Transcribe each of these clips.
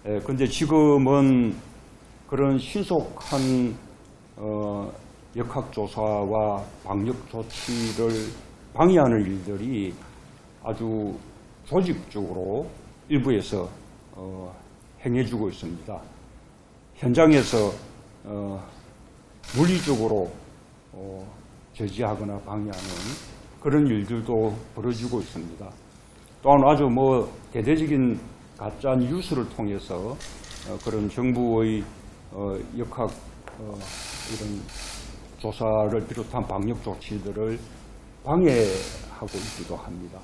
근데 지금은 그런 신속한 역학조사와 방역조치를 방해하는 일들이 아주 조직적으로 일부에서 행해지고 있습니다. 현장에서 물리적으로 저지하거나 방해하는 그런 일들도 벌어지고 있습니다. 또한 아주 대대적인 가짜 뉴스를 통해서 그런 정부의 역학 이런 조사를 비롯한 방역 조치들을 방해하고 있기도 합니다.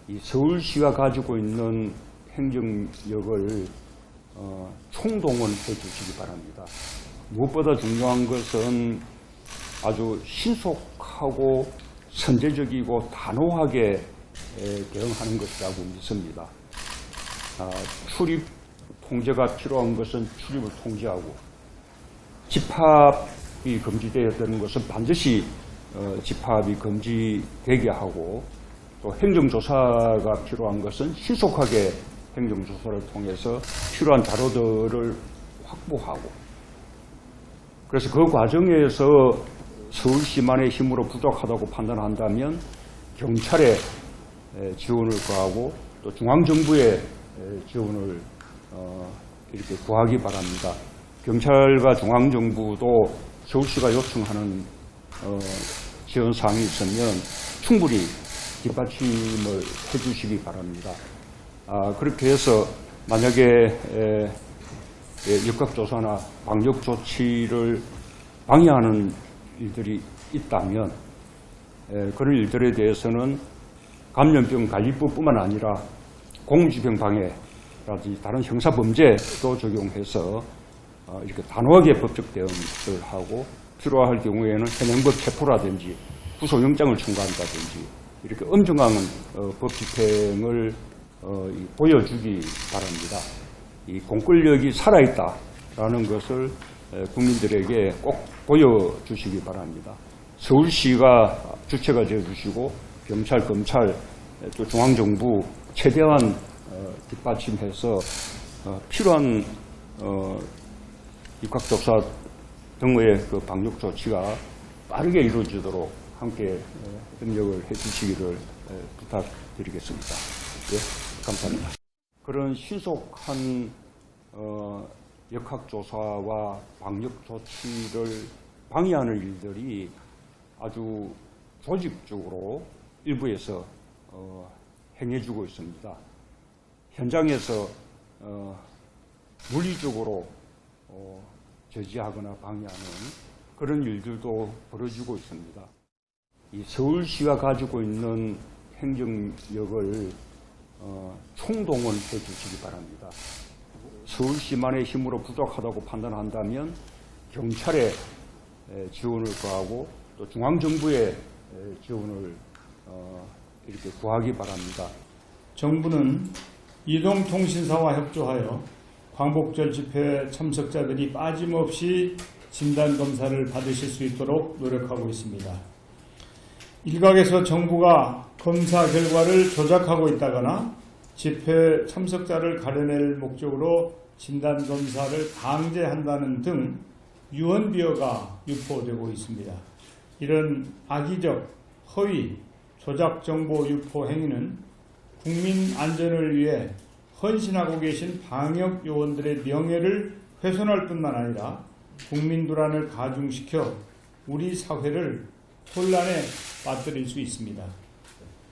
이 서울시가 가지고 있는 행정력을 총동원해 주시기 바랍니다. 무엇보다 중요한 것은 아주 신속하고 선제적이고 단호하게 대응하는 것이라고 믿습니다. 출입 통제가 필요한 것은 출입을 통제하고, 집합이 금지되어야 되는 것은 반드시 집합이 금지되게 하고, 또 행정조사가 필요한 것은 신속하게 행정조사를 통해서 필요한 자료들을 확보하고, 그래서 그 과정에서 서울시만의 힘으로 부족하다고 판단한다면 경찰에 지원을 구하고 또 중앙정부의 지원을 이렇게 구하기 바랍니다. 경찰과 중앙정부도 서울시가 요청하는 지원사항이 있으면 충분히 뒷받침을 해주시기 바랍니다. 그렇게 해서 만약에 역학조사나 방역조치를 방해하는 일들이 있다면 그런 일들에 대해서는 감염병 관리법뿐만 아니라 공무집행 방해라든지 다른 형사범죄도 적용해서 이렇게 단호하게 법적 대응을 하고, 필요할 경우에는 현행법 체포라든지 구속영장을 청구한다든지 이렇게 엄정한 법 집행을 보여주기 바랍니다. 이 공권력이 살아있다라는 것을 국민들에게 꼭 보여주시기 바랍니다. 서울시가 주체가 되어주시고 경찰, 검찰, 또 중앙정부 최대한 뒷받침해서 필요한 역학조사 등의 그 방역 조치가 빠르게 이루어지도록 함께 협력을 해주시기를 부탁드리겠습니다. 예, 감사합니다. 그런 신속한 역학조사와 방역 조치를 방해하는 일들이 아주 조직적으로 일부에서 행해지고 있습니다. 현장에서 물리적으로 저지하거나 방해하는 그런 일들도 벌어지고 있습니다. 이 서울시가 가지고 있는 행정력을 총동원해 주시기 바랍니다. 서울시만의 힘으로 부족하다고 판단한다면 경찰에 지원을 구하고 또 중앙정부의 지원을 이렇게 구하기 바랍니다. 정부는 이동통신사와 협조하여 광복절 집회 참석자들이 빠짐없이 진단검사를 받으실 수 있도록 노력하고 있습니다. 일각에서 정부가 검사 결과를 조작하고 있다거나 집회 참석자를 가려낼 목적으로 진단검사를 강제한다는 등 유언비어가 유포되고 있습니다. 이런 악의적, 허위, 조작정보 유포 행위는 국민 안전을 위해 헌신하고 계신 방역 요원들의 명예를 훼손할 뿐만 아니라 국민 불안을 가중시켜 우리 사회를 혼란에 빠뜨릴 수 있습니다.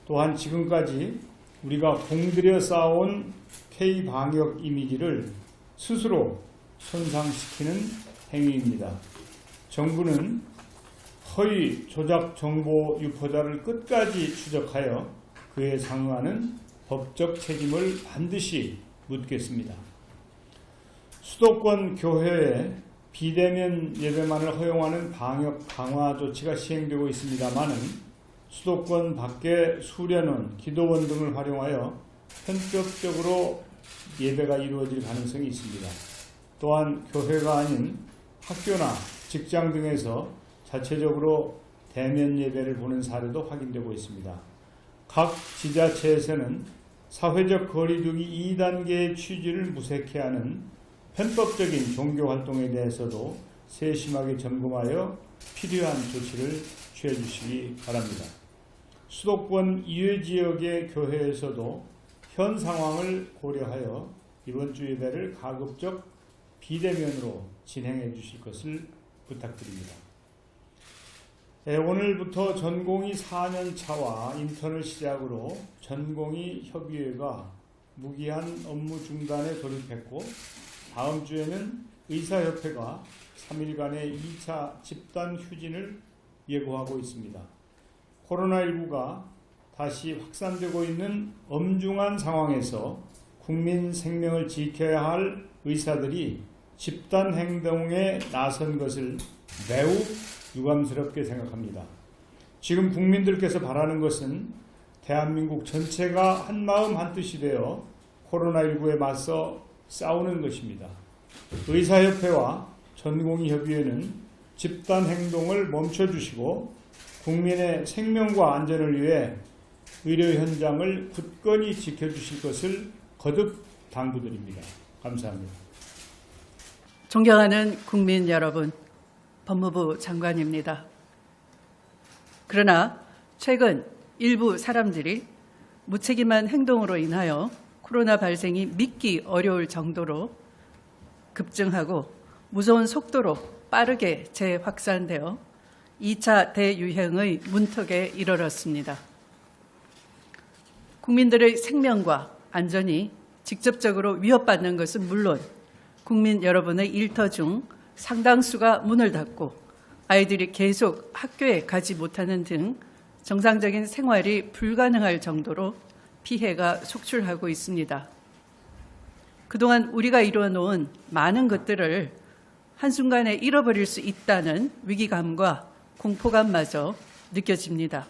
또한 지금까지 우리가 공들여 쌓아온 K-방역 이미지를 스스로 손상시키는 행위입니다. 정부는 허위 조작 정보 유포자를 끝까지 추적하여 그에 상응하는 법적 책임을 반드시 묻겠습니다. 수도권 교회에 비대면 예배만을 허용하는 방역 강화 조치가 시행되고 있습니다마는 수도권 밖의 수련원, 기도원 등을 활용하여 편법적으로 예배가 이루어질 가능성이 있습니다. 또한 교회가 아닌 학교나 직장 등에서 자체적으로 대면 예배를 보는 사례도 확인되고 있습니다. 각 지자체에서는 사회적 거리두기 2단계의 취지를 무색해 하는 편법적인 종교 활동에 대해서도 세심하게 점검하여 필요한 조치를 취해 주시기 바랍니다. 수도권 이외 지역의 교회에서도 현 상황을 고려하여 이번 주 예배를 가급적 비대면으로 진행해 주실 것을 부탁드립니다. 오늘부터 전공의 4년 차와 인턴을 시작으로 전공의 협의회가 무기한 업무 중단에 돌입했고 다음 주에는 의사협회가 3일간의 2차 집단 휴진을 예고하고 있습니다. 코로나19가 다시 확산되고 있는 엄중한 상황에서 국민 생명을 지켜야 할 의사들이 집단 행동에 나선 것을 매우 유감스럽게 생각합니다. 지금 국민들께서 바라는 것은 대한민국 전체가 한마음 한뜻이 되어 코로나19에 맞서 싸우는 것입니다. 의사협회와 전공의협의회는 집단 행동을 멈춰주시고 국민의 생명과 안전을 위해 의료 현장을 굳건히 지켜주실 것을 거듭 당부드립니다. 감사합니다. 존경하는 국민 여러분, 법무부 장관입니다. 그러나 최근 일부 사람들이 무책임한 행동으로 인하여 코로나 발생이 믿기 어려울 정도로 급증하고 무서운 속도로 빠르게 재확산되어 2차 대유행의 문턱에 이르렀습니다. 국민들의 생명과 안전이 직접적으로 위협받는 것은 물론 국민 여러분의 일터 중 상당수가 문을 닫고 아이들이 계속 학교에 가지 못하는 등 정상적인 생활이 불가능할 정도로 피해가 속출하고 있습니다. 그동안 우리가 이루어놓은 많은 것들을 한순간에 잃어버릴 수 있다는 위기감과 공포감마저 느껴집니다.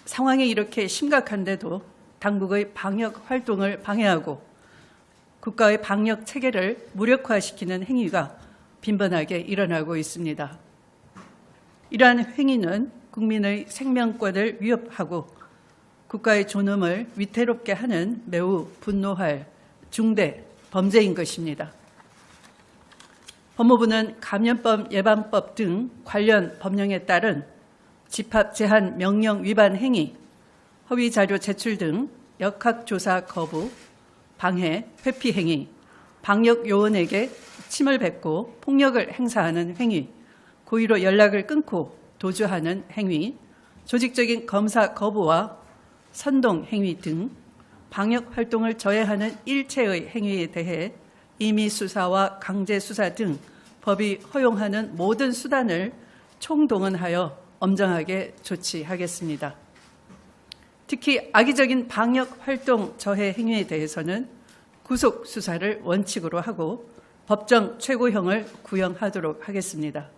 상황이 이렇게 심각한데도 당국의 방역 활동을 방해하고 국가의 방역 체계를 무력화시키는 행위가 빈번하게 일어나고 있습니다. 이러한 행위는 국민의 생명권을 위협하고 국가의 존엄을 위태롭게 하는 매우 분노할 중대 범죄인 것입니다. 법무부는 감염법 예방법 등 관련 법령에 따른 집합 제한 명령 위반 행위, 허위 자료 제출 등 역학조사 거부, 방해, 회피 행위, 방역 요원에게 침을 뱉고 폭력을 행사하는 행위, 고의로 연락을 끊고 도주하는 행위, 조직적인 검사 거부와 선동 행위 등 방역 활동을 저해하는 일체의 행위에 대해 임의 수사와 강제 수사 등 법이 허용하는 모든 수단을 총동원하여 엄정하게 조치하겠습니다. 특히 악의적인 방역 활동 저해 행위에 대해서는 구속 수사를 원칙으로 하고 법정 최고형을 구형하도록 하겠습니다.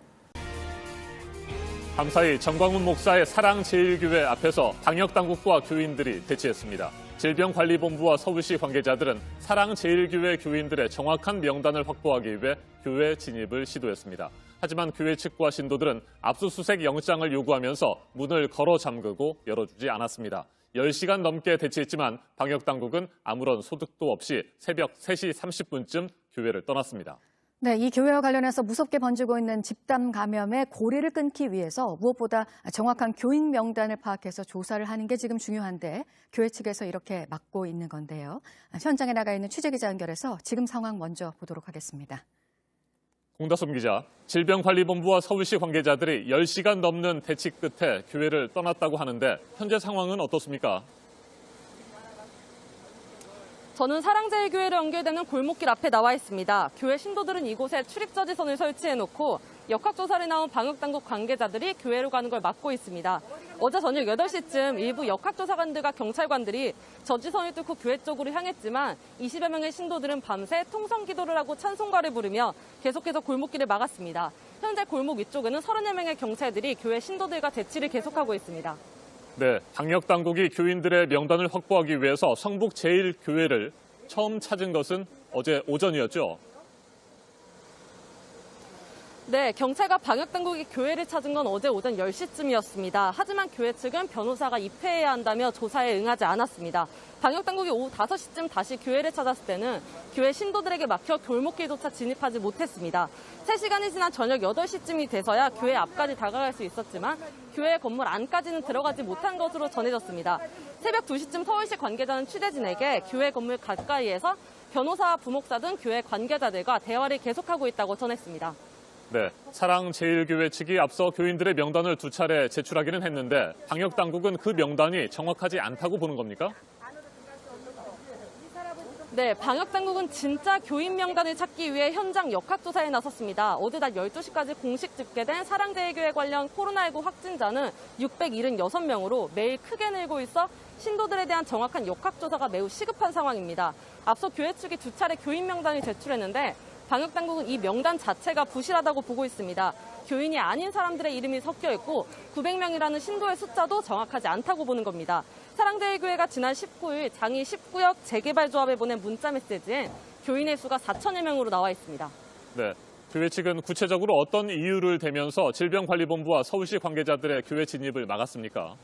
밤사이 정광훈 목사의 사랑제일교회 앞에서 방역당국과 교인들이 대치했습니다. 질병관리본부와 서울시 관계자들은 사랑제일교회 교인들의 정확한 명단을 확보하기 위해 교회 진입을 시도했습니다. 하지만 교회 측과 신도들은 압수수색 영장을 요구하면서 문을 걸어 잠그고 열어주지 않았습니다. 10시간 넘게 대치했지만 방역당국은 아무런 소득도 없이 새벽 3시 30분쯤 교회를 떠났습니다. 네, 이 교회와 관련해서 무섭게 번지고 있는 집단 감염의 고리를 끊기 위해서 무엇보다 정확한 교인 명단을 파악해서 조사를 하는 게 지금 중요한데 교회 측에서 이렇게 막고 있는 건데요. 현장에 나가 있는 취재기자 연결해서 지금 상황 먼저 보도록 하겠습니다. 공다솜 기자, 질병관리본부와 서울시 관계자들이 10시간 넘는 대치 끝에 교회를 떠났다고 하는데 현재 상황은 어떻습니까? 저는 사랑제일교회로 연결되는 골목길 앞에 나와 있습니다. 교회 신도들은 이곳에 출입저지선을 설치해놓고 역학조사를 나온 방역당국 관계자들이 교회로 가는 걸 막고 있습니다. 어제 저녁 8시쯤 일부 역학조사관들과 경찰관들이 저지선을 뚫고 교회 쪽으로 향했지만 20여 명의 신도들은 밤새 통성기도를 하고 찬송가를 부르며 계속해서 골목길을 막았습니다. 현재 골목 위쪽에는 34명의 경찰들이 교회 신도들과 대치를 계속하고 있습니다. 네, 방역당국이 교인들의 명단을 확보하기 위해서 성북제일교회를 처음 찾은 것은 어제 오전이었죠? 네, 경찰과 방역당국이 교회를 찾은 건 어제 오전 10시쯤이었습니다. 하지만 교회 측은 변호사가 입회해야 한다며 조사에 응하지 않았습니다. 방역당국이 오후 5시쯤 다시 교회를 찾았을 때는 교회 신도들에게 막혀 골목길조차 진입하지 못했습니다. 3시간이 지난 저녁 8시쯤이 돼서야 교회 앞까지 다가갈 수 있었지만 교회 건물 안까지는 들어가지 못한 것으로 전해졌습니다. 새벽 2시쯤 서울시 관계자는 취재진에게 교회 건물 가까이에서 변호사와 부목사 등 교회 관계자들과 대화를 계속하고 있다고 전했습니다. 네, 사랑제일교회 측이 앞서 교인들의 명단을 2차례 제출하기는 했는데 방역당국은 그 명단이 정확하지 않다고 보는 겁니까? 네, 방역당국은 진짜 교인 명단을 찾기 위해 현장 역학조사에 나섰습니다. 어제 낮 12시까지 공식 집계된 사랑제일교회 관련 코로나19 확진자는 676명으로 매일 크게 늘고 있어 신도들에 대한 정확한 역학조사가 매우 시급한 상황입니다. 앞서 교회 측이 2차례 교인 명단을 제출했는데 방역당국은 이 명단 자체가 부실하다고 보고 있습니다. 교인이 아닌 사람들의 이름이 섞여 있고 900명이라는 신도의 숫자도 정확하지 않다고 보는 겁니다. 사랑제일교회가 지난 19일 장이 19역 재개발조합에 보낸 문자메시지엔 교인의 수가 4천여 명으로 나와 있습니다. 네, 교회 측은 구체적으로 어떤 이유를 대면서 질병관리본부와 서울시 관계자들의 교회 진입을 막았습니까?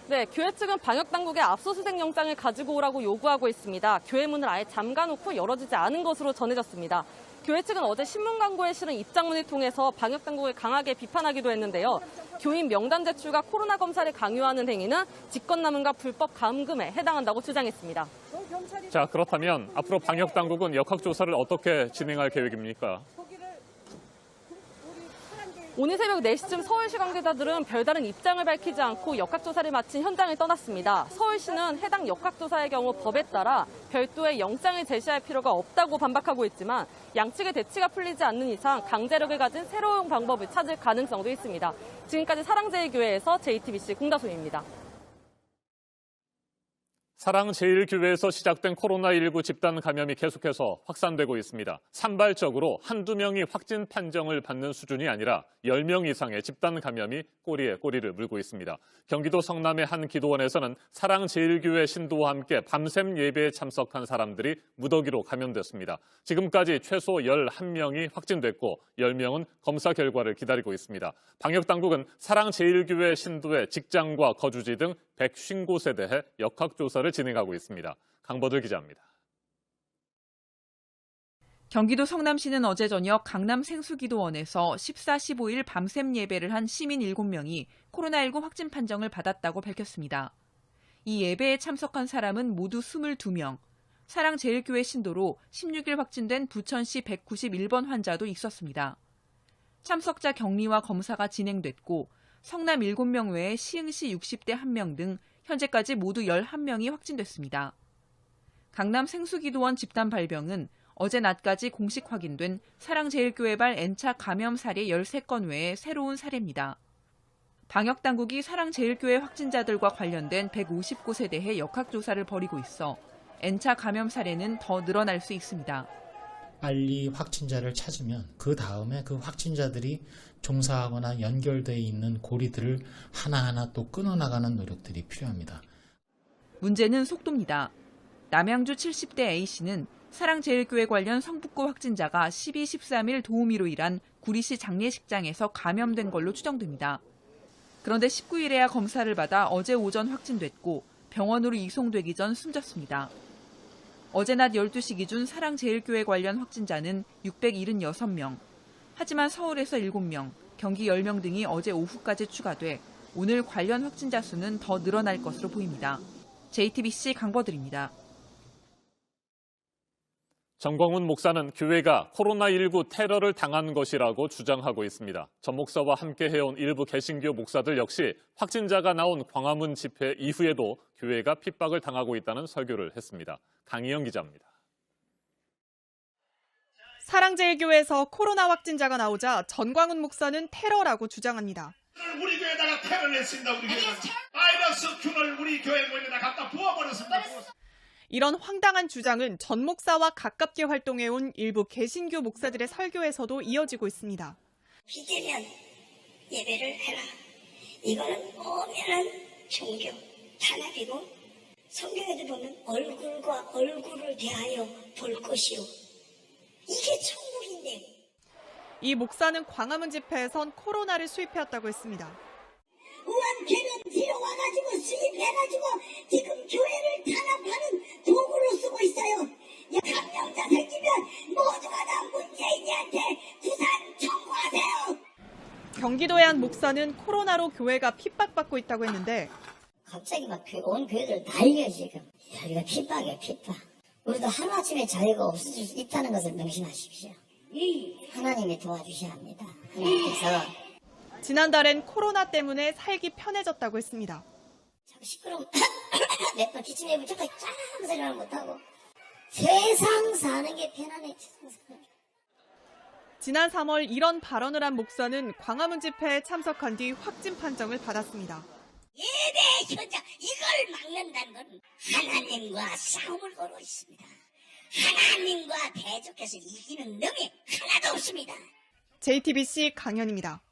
네, 교회 측은 방역당국의 압수수색 영장을 가지고 오라고 요구하고 있습니다. 교회 문을 아예 잠가놓고 열어지지 않은 것으로 전해졌습니다. 교회 측은 어제 신문 광고에 실은 입장문을 통해서 방역당국을 강하게 비판하기도 했는데요. 교인 명단 제출과 코로나 검사를 강요하는 행위는 직권남용과 불법 감금에 해당한다고 주장했습니다. 자, 그렇다면 앞으로 방역당국은 역학조사를 어떻게 진행할 계획입니까? 오늘 새벽 4시쯤 서울시 관계자들은 별다른 입장을 밝히지 않고 역학조사를 마친 현장을 떠났습니다. 서울시는 해당 역학조사의 경우 법에 따라 별도의 영장을 제시할 필요가 없다고 반박하고 있지만 양측의 대치가 풀리지 않는 이상 강제력을 가진 새로운 방법을 찾을 가능성도 있습니다. 지금까지 사랑제일교회에서 JTBC 공다솜입니다. 사랑제일교회에서 시작된 코로나19 집단 감염이 계속해서 확산되고 있습니다. 산발적으로 한두 명이 확진 판정을 받는 수준이 아니라 10명 이상의 집단 감염이 꼬리에 꼬리를 물고 있습니다. 경기도 성남의 한 기도원에서는 사랑제일교회 신도와 함께 밤샘 예배에 참석한 사람들이 무더기로 감염됐습니다. 지금까지 최소 11명이 확진됐고 10명은 검사 결과를 기다리고 있습니다. 방역당국은 사랑제일교회 신도의 직장과 거주지 등 150곳에 대해 역학조사를 진행하고 있습니다. 강버들 기자입니다. 경기도 성남시는 어제 저녁 강남 생수기도원에서 14, 15일 밤샘 예배를 한 시민 7명이 코로나19 확진 판정을 받았다고 밝혔습니다. 이 예배에 참석한 사람은 모두 22명, 사랑제일교회 신도로 16일 확진된 부천시 191번 환자도 있었습니다. 참석자 격리와 검사가 진행됐고 성남 7명 외에 시흥시 60대 1명 등 현재까지 모두 11명이 확진됐습니다. 강남 생수기도원 집단 발병은 어제 낮까지 공식 확인된 사랑제일교회발 N차 감염 사례 13건 외에 새로운 사례입니다. 방역당국이 사랑제일교회 확진자들과 관련된 150곳에 대해 역학조사를 벌이고 있어 N차 감염 사례는 더 늘어날 수 있습니다. 빨리 확진자를 찾으면 그 다음에 그 확진자들이 종사하거나 연결되어 있는 고리들을 하나하나 또 끊어나가는 노력들이 필요합니다. 문제는 속도입니다. 남양주 70대 A씨는 사랑제일교회 관련 성북구 확진자가 12, 13일 도우미로 일한 구리시 장례식장에서 감염된 걸로 추정됩니다. 그런데 19일에야 검사를 받아 어제 오전 확진됐고 병원으로 이송되기 전 숨졌습니다. 어제 낮 12시 기준 사랑제일교회 관련 확진자는 676명. 하지만 서울에서 7명, 경기 10명 등이 어제 오후까지 추가돼 오늘 관련 확진자 수는 더 늘어날 것으로 보입니다. JTBC 강버들입니다. 정광훈 목사는 교회가 코로나19 테러를 당한 것이라고 주장하고 있습니다. 전 목사와 함께 해온 일부 개신교 목사들 역시 확진자가 나온 광화문 집회 이후에도 교회가 핍박을 당하고 있다는 설교를 했습니다. 강희영 기자입니다. 사랑제일교회에서 코로나 확진자가 나오자 전광훈 목사는 테러라고 주장합니다. 우리 교회에다가 테러를 했습니다. 우리 교회가 바이러스 균을 우리 교회 모임에다 갖다 부어버렸습니다. 이런 황당한 주장은 전 목사와 가깝게 활동해온 일부 개신교 목사들의 설교에서도 이어지고 있습니다. 비대면 예배를 해라. 이거는 엄연한 종교 탄압이고 성경에도 보면 얼굴과 얼굴을 대하여 볼 것이요. 이게 천국인데. 이 목사는 광화문 집회에선 코로나를 수입해왔다고 했습니다. 우한캐는 뒤로 와가지고 수입해가지고 지금 교회를 탄압하는 도구로 쓰고 있어요. 감염자 생기면 모두가 다 문재인이한테 부산 청구하세요. 경기도의 한 목사는 코로나로 교회가 핍박받고 있다고 했는데 갑자기 막 온 교회들 난리야 지금. 야, 이거 핍박이야 핍박. 우리도 하루아침에 자유가 없어질 수 있다는 것을 명심하십시오. 하나님이 도와주셔야 합니다. 하나님께서. 지난달엔 코로나 때문에 살기 편해졌다고 했습니다. 참 시끄러움. 몇 번 기침해보면 저까지 쫙 생각을 못하고. 세상 사는 게 편하네. 지난 3월 이런 발언을 한 목사는 광화문 집회에 참석한 뒤 확진 판정을 받았습니다. 예배 현장 이걸 막는다는 건 하나님과 싸움을 걸고 있습니다. 하나님과 대적해서 이기는 능이 하나도 없습니다. JTBC 강현입니다.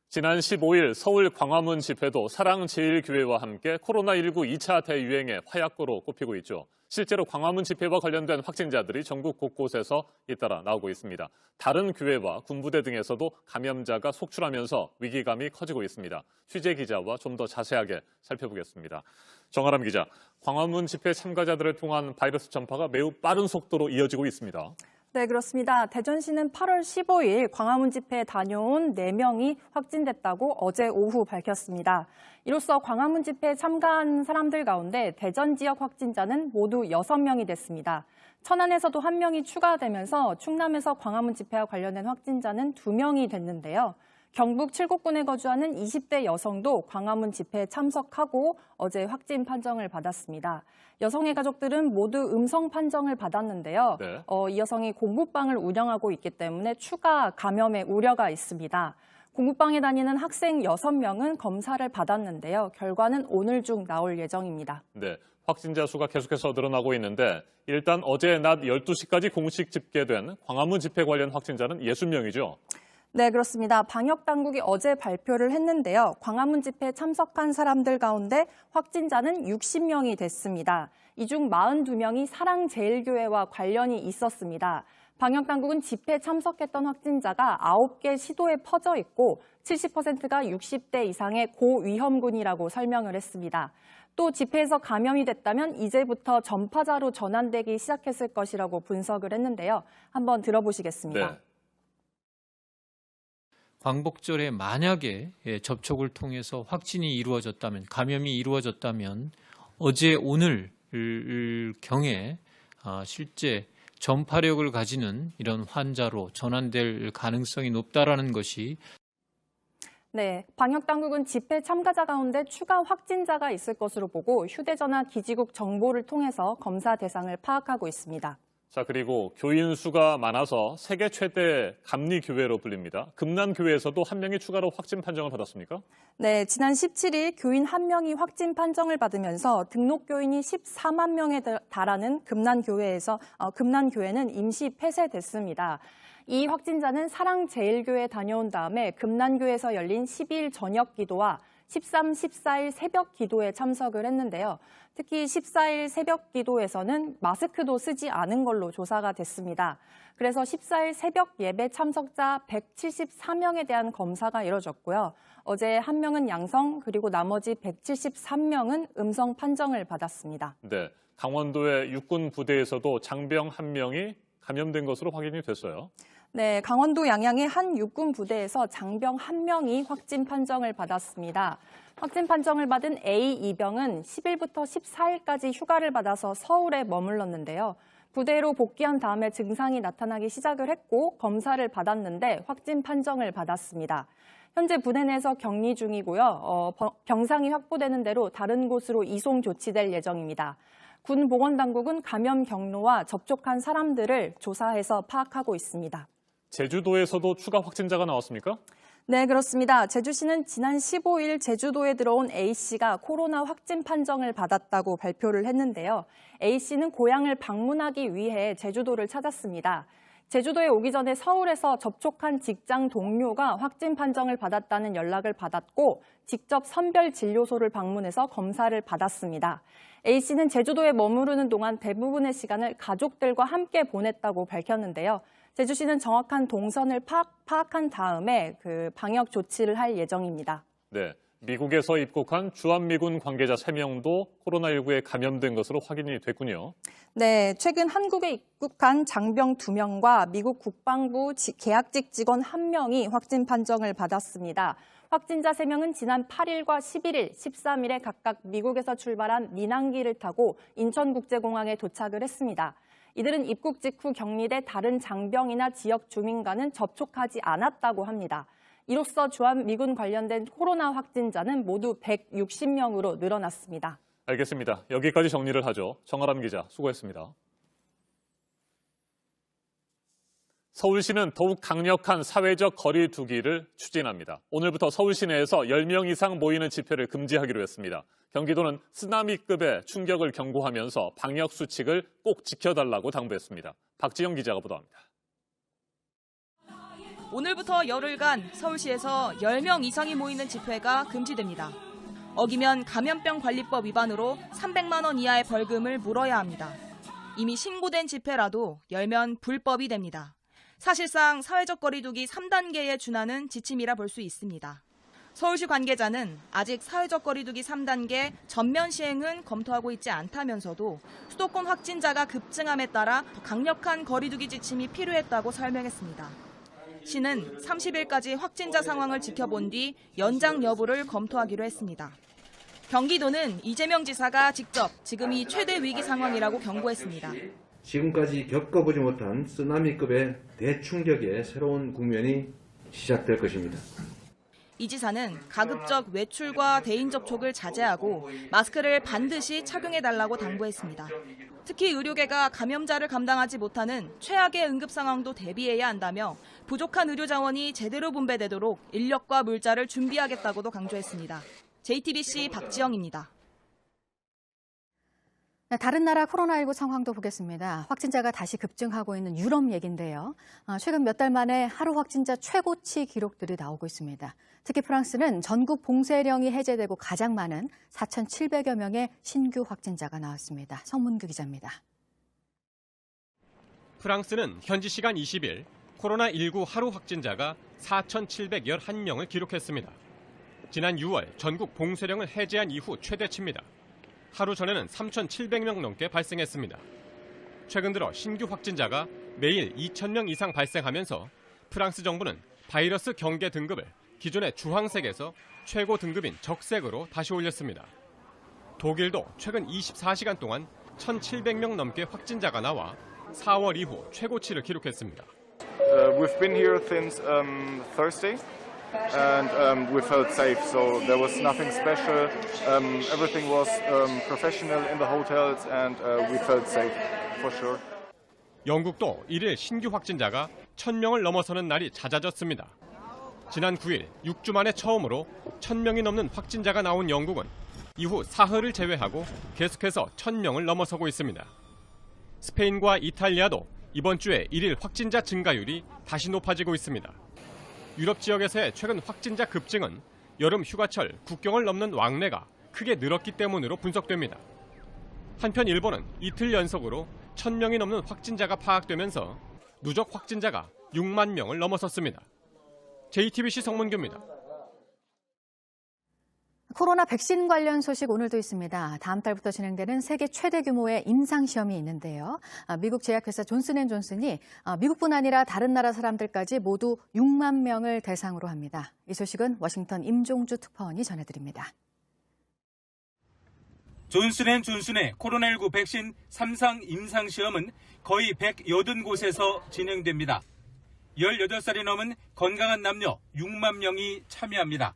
지난 15일 서울 광화문 집회도 사랑제일교회와 함께 코로나19 2차 대유행의 화약고로 꼽히고 있죠. 실제로 광화문 집회와 관련된 확진자들이 전국 곳곳에서 잇따라 나오고 있습니다. 다른 교회와 군부대 등에서도 감염자가 속출하면서 위기감이 커지고 있습니다. 취재 기자와 좀 더 자세하게 살펴보겠습니다. 정아람 기자, 광화문 집회 참가자들을 통한 바이러스 전파가 매우 빠른 속도로 이어지고 있습니다. 네, 그렇습니다. 대전시는 8월 15일 광화문 집회에 다녀온 4명이 확진됐다고 어제 오후 밝혔습니다. 이로써 광화문 집회에 참가한 사람들 가운데 대전 지역 확진자는 모두 6명이 됐습니다. 천안에서도 1명이 추가되면서 충남에서 광화문 집회와 관련된 확진자는 2명이 됐는데요. 경북 칠곡군에 거주하는 20대 여성도 광화문 집회에 참석하고 어제 확진 판정을 받았습니다. 여성의 가족들은 모두 음성 판정을 받았는데요. 네. 이 여성이 공부방을 운영하고 있기 때문에 추가 감염의 우려가 있습니다. 공부방에 다니는 학생 6명은 검사를 받았는데요. 결과는 오늘 중 나올 예정입니다. 네, 확진자 수가 계속해서 늘어나고 있는데 일단 어제 낮 12시까지 공식 집계된 광화문 집회 관련 확진자는 60명이죠. 네, 그렇습니다. 방역당국이 어제 발표를 했는데요. 광화문 집회에 참석한 사람들 가운데 확진자는 60명이 됐습니다. 이 중 42명이 사랑제일교회와 관련이 있었습니다. 방역당국은 집회에 참석했던 확진자가 9개 시도에 퍼져 있고 70%가 60대 이상의 고위험군이라고 설명을 했습니다. 또 집회에서 감염이 됐다면 이제부터 전파자로 전환되기 시작했을 것이라고 분석을 했는데요. 한번 들어보시겠습니다. 네. 광복절에 만약에 접촉을 통해서 확진이 이루어졌다면, 감염이 이루어졌다면 어제 오늘 경에 실제 전파력을 가지는 이런 환자로 전환될 가능성이 높다라는 것이 네, 방역당국은 집회 참가자 가운데 추가 확진자가 있을 것으로 보고 휴대전화 기지국 정보를 통해서 검사 대상을 파악하고 있습니다. 자, 그리고 교인 수가 많아서 세계 최대 감리교회로 불립니다. 금난교회에서도 1명이 추가로 확진 판정을 받았습니까? 네, 지난 17일 교인 1명이 확진 판정을 받으면서 등록 교인이 14만 명에 달하는 금난교회는 임시 폐쇄됐습니다. 이 확진자는 사랑제일교회에 다녀온 다음에 금난교회에서 열린 12일 저녁 기도와 13, 14일 새벽 기도에 참석을 했는데요. 특히 14일 새벽 기도에서는 마스크도 쓰지 않은 걸로 조사가 됐습니다. 그래서 14일 새벽 예배 참석자 174명에 대한 검사가 이뤄졌고요. 어제 1명은 양성, 그리고 나머지 173명은 음성 판정을 받았습니다. 네, 강원도의 육군 부대에서도 장병 1명이 감염된 것으로 확인이 됐어요. 네, 강원도 양양의 한 육군 부대에서 장병 1명이 확진 판정을 받았습니다. 확진 판정을 받은 A2병은 10일부터 14일까지 휴가를 받아서 서울에 머물렀는데요. 부대로 복귀한 다음에 증상이 나타나기 시작을 했고 검사를 받았는데 확진 판정을 받았습니다. 현재 부대 내에서 격리 중이고요. 병상이 확보되는 대로 다른 곳으로 이송 조치될 예정입니다. 군 보건당국은 감염 경로와 접촉한 사람들을 조사해서 파악하고 있습니다. 제주도에서도 추가 확진자가 나왔습니까? 네, 그렇습니다. 제주시는 지난 15일 제주도에 들어온 A씨가 코로나 확진 판정을 받았다고 발표를 했는데요. A씨는 고향을 방문하기 위해 제주도를 찾았습니다. 제주도에 오기 전에 서울에서 접촉한 직장 동료가 확진 판정을 받았다는 연락을 받았고 직접 선별진료소를 방문해서 검사를 받았습니다. A씨는 제주도에 머무르는 동안 대부분의 시간을 가족들과 함께 보냈다고 밝혔는데요. 제주시는 정확한 동선을 파악한 다음에 방역 조치를 할 예정입니다. 네, 미국에서 입국한 주한미군 관계자 3명도 코로나19에 감염된 것으로 확인이 됐군요. 네, 최근 한국에 입국한 장병 2명과 미국 국방부 계약직 직원 1명이 확진 판정을 받았습니다. 확진자 3명은 지난 8일과 11일, 13일에 각각 미국에서 출발한 민항기를 타고 인천국제공항에 도착을 했습니다. 이들은 입국 직후 격리돼 다른 장병이나 지역 주민과는 접촉하지 않았다고 합니다. 이로써 주한미군 관련된 코로나 확진자는 모두 160명으로 늘어났습니다. 알겠습니다. 여기까지 정리를 하죠. 정아람 기자, 수고했습니다. 서울시는 더욱 강력한 사회적 거리 두기를 추진합니다. 오늘부터 서울시 내에서 10명 이상 모이는 집회를 금지하기로 했습니다. 경기도는 쓰나미급의 충격을 경고하면서 방역 수칙을 꼭 지켜달라고 당부했습니다. 박지영 기자가 보도합니다. 오늘부터 열흘간 서울시에서 10명 이상이 모이는 집회가 금지됩니다. 어기면 감염병 관리법 위반으로 300만 원 이하의 벌금을 물어야 합니다. 이미 신고된 집회라도 열면 불법이 됩니다. 사실상 사회적 거리 두기 3단계에 준하는 지침이라 볼 수 있습니다. 서울시 관계자는 아직 사회적 거리 두기 3단계 전면 시행은 검토하고 있지 않다면서도 수도권 확진자가 급증함에 따라 더 강력한 거리 두기 지침이 필요했다고 설명했습니다. 시는 30일까지 확진자 상황을 지켜본 뒤 연장 여부를 검토하기로 했습니다. 경기도는 이재명 지사가 직접 지금이 최대 위기 상황이라고 경고했습니다. 지금까지 겪어보지 못한 쓰나미급의 대충격의 새로운 국면이 시작될 것입니다. 이 지사는 가급적 외출과 대인 접촉을 자제하고 마스크를 반드시 착용해달라고 당부했습니다. 특히 의료계가 감염자를 감당하지 못하는 최악의 응급 상황도 대비해야 한다며 부족한 의료 자원이 제대로 분배되도록 인력과 물자를 준비하겠다고도 강조했습니다. JTBC 박지영입니다. 다른 나라 코로나19 상황도 보겠습니다. 확진자가 다시 급증하고 있는 유럽 얘기인데요. 최근 몇 달 만에 하루 확진자 최고치 기록들이 나오고 있습니다. 특히 프랑스는 전국 봉쇄령이 해제되고 가장 많은 4,700여 명의 신규 확진자가 나왔습니다. 성문규 기자입니다. 프랑스는 현지 시간 20일 코로나19 하루 확진자가 4,711명을 기록했습니다. 지난 6월 전국 봉쇄령을 해제한 이후 최대치입니다. 하루 전에는 3,700명 넘게 발생했습니다. 최근 들어 신규 확진자가 매일 2,000명 이상 발생하면서 프랑스 정부는 바이러스 경계 등급을 기존의 주황색에서 최고 등급인 적색으로 다시 올렸습니다. 독일도 최근 24시간 동안 1,700명 넘게 확진자가 나와 4월 이후 최고치를 기록했습니다. We've been here since Thursday. And we felt safe, so there was nothing special. Everything was professional in the hotels, and we felt safe, for sure. 영국도 1일 신규 확진자가 1,000명을 넘어서는 날이 잦아졌습니다. 지난 9일 6주 만에 처음으로 1,000명이 넘는 확진자가 나온 영국은 이후 사흘을 제외하고 계속해서 1,000명을 넘어서고 있습니다. 스페인과 이탈리아도 이번 주에 1일 확진자 증가율이 다시 높아지고 있습니다. 유럽 지역에서의 최근 확진자 급증은 여름 휴가철 국경을 넘는 왕래가 크게 늘었기 때문으로 분석됩니다. 한편 일본은 이틀 연속으로 1,000명이 넘는 확진자가 파악되면서 누적 확진자가 6만 명을 넘어섰습니다. JTBC 성문규입니다. 코로나 백신 관련 소식 오늘도 있습니다. 다음 달부터 진행되는 세계 최대 규모의 임상시험이 있는데요. 미국 제약회사 존슨앤존슨이 미국뿐 아니라 다른 나라 사람들까지 모두 6만 명을 대상으로 합니다. 이 소식은 워싱턴 임종주 특파원이 전해드립니다. 존슨앤존슨의 코로나19 백신 3상 임상시험은 거의 180곳에서 진행됩니다. 18살이 넘은 건강한 남녀 6만 명이 참여합니다.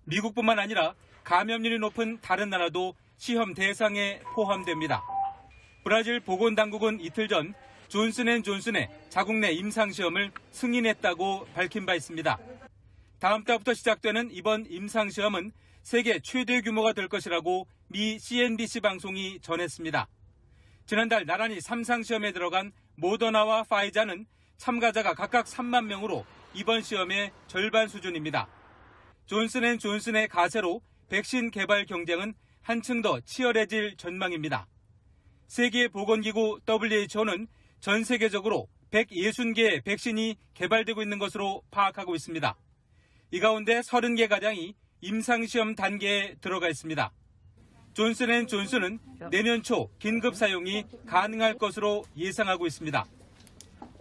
미국뿐만 아니라 감염률이 높은 다른 나라도 시험 대상에 포함됩니다. 브라질 보건당국은 이틀 전 존슨앤존슨의 자국 내 임상시험을 승인했다고 밝힌 바 있습니다. 다음 달부터 시작되는 이번 임상시험은 세계 최대 규모가 될 것이라고 미 CNBC 방송이 전했습니다. 지난달 나란히 3상 시험에 들어간 모더나와 파이자는 참가자가 각각 3만 명으로 이번 시험의 절반 수준입니다. 존슨앤존슨의 가세로 백신 개발 경쟁은 한층 더 치열해질 전망입니다. 세계보건기구 WHO는 전 세계적으로 160개 백신이 개발되고 있는 것으로 파악하고 있습니다. 이 가운데 30개가량이 임상시험 단계에 들어가 있습니다. 존슨앤존슨은 내년 초 긴급 사용이 가능할 것으로 예상하고 있습니다.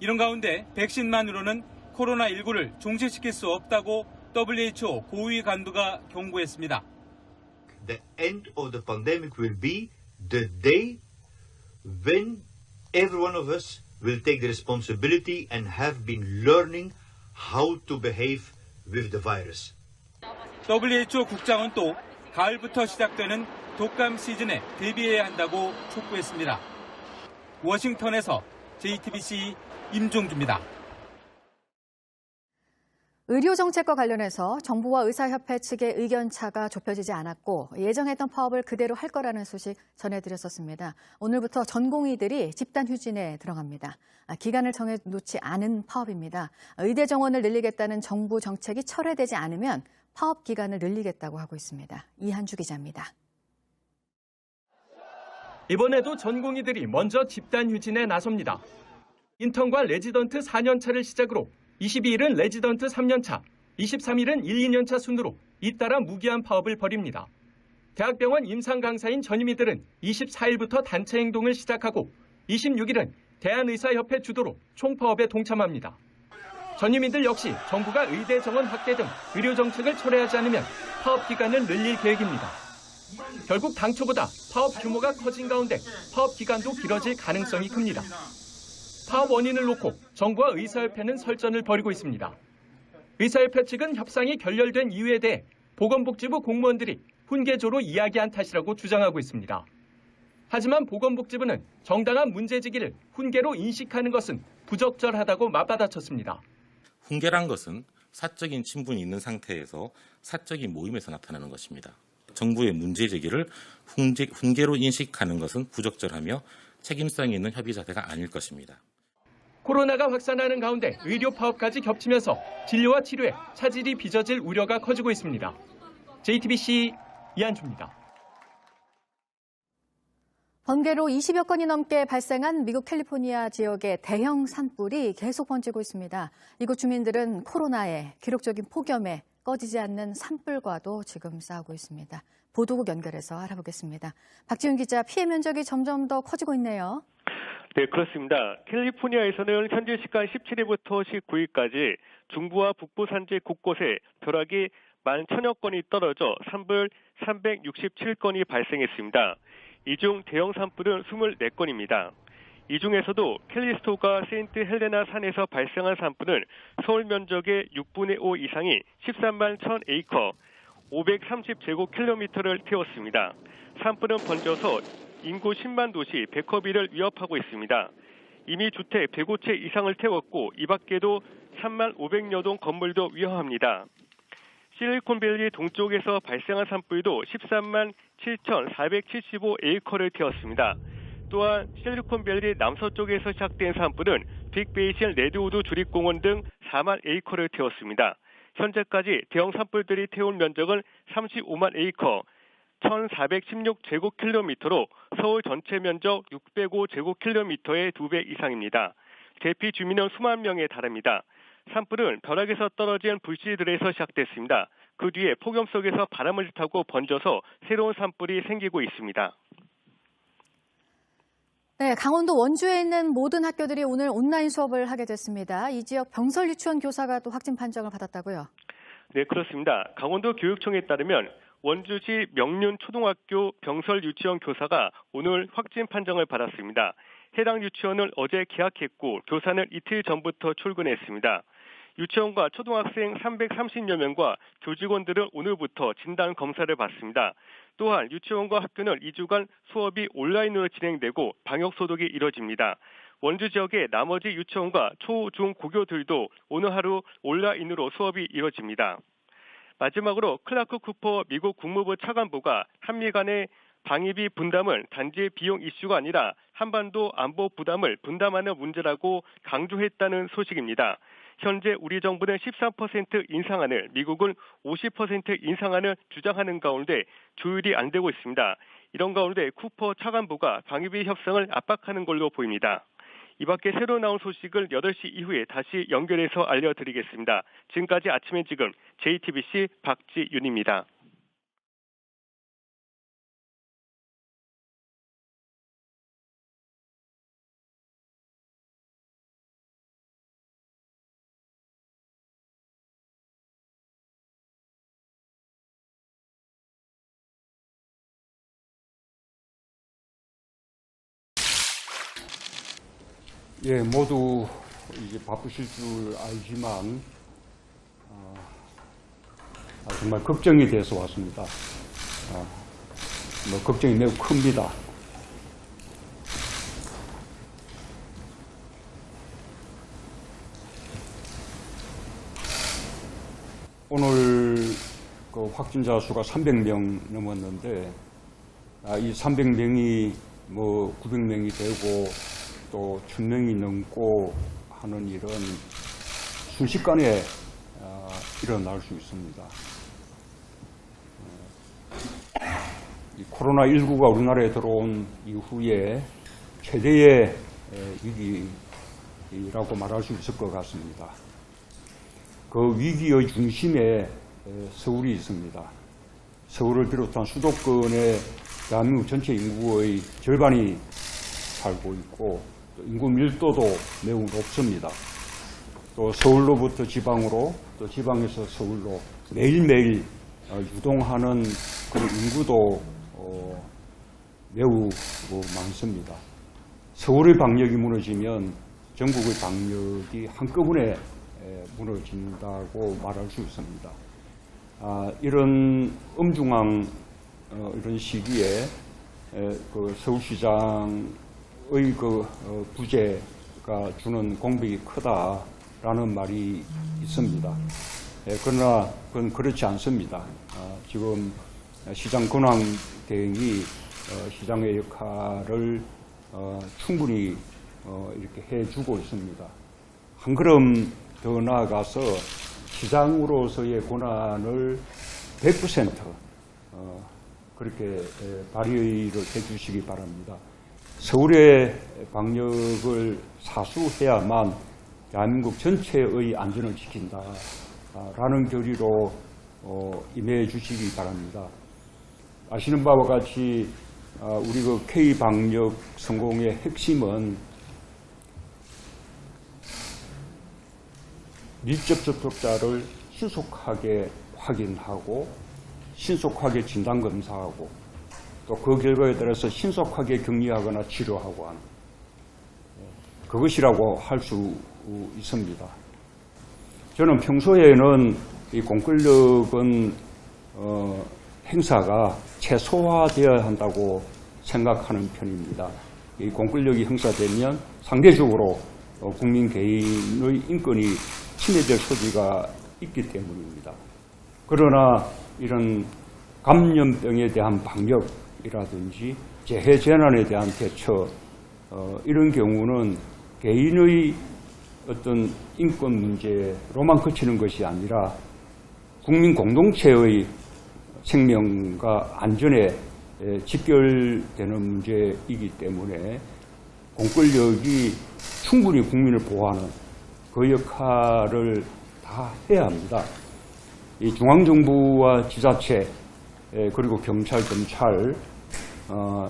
이런 가운데 백신만으로는 코로나19를 종식시킬 수 없다고 WHO 고위 간부가 경고했습니다. The end of the pandemic will be the day when every one of us will take the responsibility and have been learning how to behave with the virus. WHO 국장은 또 가을부터 시작되는 독감 시즌에 대비해야 한다고 촉구했습니다. 워싱턴에서 JTBC 임종주입니다. 의료정책과 관련해서 정부와 의사협회 측의 의견차가 좁혀지지 않았고 예정했던 파업을 그대로 할 거라는 소식 전해드렸었습니다. 오늘부터 전공의들이 집단휴진에 들어갑니다. 기간을 정해놓지 않은 파업입니다. 의대 정원을 늘리겠다는 정부 정책이 철회되지 않으면 파업 기간을 늘리겠다고 하고 있습니다. 이한주 기자입니다. 이번에도 전공의들이 먼저 집단휴진에 나섭니다. 인턴과 레지던트 4년차를 시작으로 22일은 레지던트 3년차, 23일은 1, 2년차 순으로 잇따라 무기한 파업을 벌입니다. 대학병원 임상 강사인 전임의들은 24일부터 단체 행동을 시작하고 26일은 대한의사협회 주도로 총파업에 동참합니다. 전임의들 역시 정부가 의대 정원 확대 등 의료 정책을 철회하지 않으면 파업 기간을 늘릴 계획입니다. 결국 당초보다 파업 규모가 커진 가운데 파업 기간도 길어질 가능성이 큽니다. 파업 원인을 놓고 정부와 의사협회는 설전을 벌이고 있습니다. 의사협회 측은 협상이 결렬된 이유에 대해 보건복지부 공무원들이 훈계조로 이야기한 탓이라고 주장하고 있습니다. 하지만 보건복지부는 정당한 문제제기를 훈계로 인식하는 것은 부적절하다고 맞받아쳤습니다. 훈계란 것은 사적인 친분이 있는 상태에서 사적인 모임에서 나타나는 것입니다. 정부의 문제제기를 훈계로 인식하는 것은 부적절하며 책임성이 있는 협의 자세가 아닐 것입니다. 코로나가 확산하는 가운데 의료 파업까지 겹치면서 진료와 치료에 차질이 빚어질 우려가 커지고 있습니다. JTBC 이한주입니다. 번개로 20여 건이 넘게 발생한 미국 캘리포니아 지역의 대형 산불이 계속 번지고 있습니다. 이곳 주민들은 코로나에, 기록적인 폭염에 꺼지지 않는 산불과도 지금 싸우고 있습니다. 보도국 연결해서 알아보겠습니다. 박지훈 기자, 피해 면적이 점점 더 커지고 있네요. 네, 그렇습니다. 캘리포니아에서는 현지 시간 17일부터 19일까지 중부와 북부 산지 곳곳에 벼락이 11,000여 건이 떨어져 산불 367건이 발생했습니다. 이 중 대형 산불은 24건입니다. 이 중에서도 캘리스토가 세인트 헬레나 산에서 발생한 산불은 서울 면적의 6분의 5 이상이 13만 1,000에이커, 530제곱킬로미터를 태웠습니다. 산불은 번져서 인구 10만 도시 베커비를 위협하고 있습니다. 이미 주택 105채 이상을 태웠고 이 밖에도 3만 500여 동 건물도 위험합니다. 실리콘밸리 동쪽에서 발생한 산불도 13만 7,475에이커를 태웠습니다. 또한 실리콘밸리 남서쪽에서 시작된 산불은 빅베이신 레드우드 주립공원 등 4만 에이커를 태웠습니다. 현재까지 대형 산불들이 태운 면적은 35만 에이커, 1,416제곱킬로미터로 서울 전체 면적 605제곱킬로미터의 2배 이상입니다. 대피 주민은 수만 명에 달합니다. 산불은 벼락에서 떨어진 불씨들에서 시작됐습니다. 그 뒤에 폭염 속에서 바람을 타고 번져서 새로운 산불이 생기고 있습니다. 네, 강원도 원주에 있는 모든 학교들이 오늘 온라인 수업을 하게 됐습니다. 이 지역 병설 유치원 교사가 또 확진 판정을 받았다고요? 네, 그렇습니다. 강원도 교육청에 따르면 원주시 명륜 초등학교 병설 유치원 교사가 오늘 확진 판정을 받았습니다. 해당 유치원을 어제 개학했고 교사는 이틀 전부터 출근했습니다. 유치원과 초등학생 330여 명과 교직원들은 오늘부터 진단 검사를 받습니다. 또한 유치원과 학교는 2주간 수업이 온라인으로 진행되고 방역 소독이 이뤄집니다. 원주 지역의 나머지 유치원과 초, 중, 고교들도 오늘 하루 온라인으로 수업이 이뤄집니다. 마지막으로 클라크 쿠퍼 미국 국무부 차관보가 한미 간의 방위비 분담은 단지 비용 이슈가 아니라 한반도 안보 부담을 분담하는 문제라고 강조했다는 소식입니다. 현재 우리 정부는 13% 인상안을, 미국은 50% 인상안을 주장하는 가운데 조율이 안 되고 있습니다. 이런 가운데 쿠퍼 차관보가 방위비 협상을 압박하는 걸로 보입니다. 이 밖에 새로 나온 소식을 8시 이후에 다시 연결해서 알려드리겠습니다. 지금까지 아침에 지금 JTBC 박지윤입니다. 예, 모두 이제 바쁘실 줄 알지만 정말 걱정이 돼서 왔습니다. 걱정이 매우 큽니다. 오늘 그 확진자 수가 300명 넘었는데 이 300명이 900명이 되고 또 1000명이 넘고 하는 일은 순식간에 일어날 수 있습니다. 이 코로나19가 우리나라에 들어온 이후에 최대의 위기라고 말할 수 있을 것 같습니다. 그 위기의 중심에 서울이 있습니다. 서울을 비롯한 수도권의 대한민국 전체 인구의 절반이 살고 있고 인구 밀도도 매우 높습니다. 또 서울로부터 지방으로 또 지방에서 서울로 매일매일 유동하는 그 인구도 매우 많습니다. 서울의 방역이 무너지면 전국의 방역이 한꺼번에 무너진다고 말할 수 있습니다. 이런 엄중한 이런 시기에 그 서울시장의 그 부재가 주는 공백이 크다라는 말이 있습니다. 그러나 그건 그렇지 않습니다. 지금 시장 권한 대행이 시장의 역할을 충분히 이렇게 해주고 있습니다. 한 걸음 더 나아가서 시장으로서의 권한을 100% 그렇게 발휘를 해주시기 바랍니다. 서울의 방역을 사수해야만 대한민국 전체의 안전을 지킨다라는 결의로 임해 주시기 바랍니다. 아시는 바와 같이 우리 그 K-방역 성공의 핵심은 밀접 접촉자를 신속하게 확인하고 신속하게 진단검사하고 또 그 결과에 따라서 신속하게 격리하거나 치료하고 하는 그것이라고 할 수 있습니다. 저는 평소에는 이 공권력은 행사가 최소화되어야 한다고 생각하는 편입니다. 이 공권력이 행사되면 상대적으로 국민 개인의 인권이 침해될 소지가 있기 때문입니다. 그러나 이런 감염병에 대한 방역이라든지 재해 재난에 대한 대처 이런 경우는 개인의 어떤 인권 문제로만 그치는 것이 아니라 국민 공동체의 생명과 안전에 직결되는 문제이기 때문에 공권력이 충분히 국민을 보호하는 그 역할을 다 해야 합니다. 이 중앙정부와 지자체 그리고 경찰, 검찰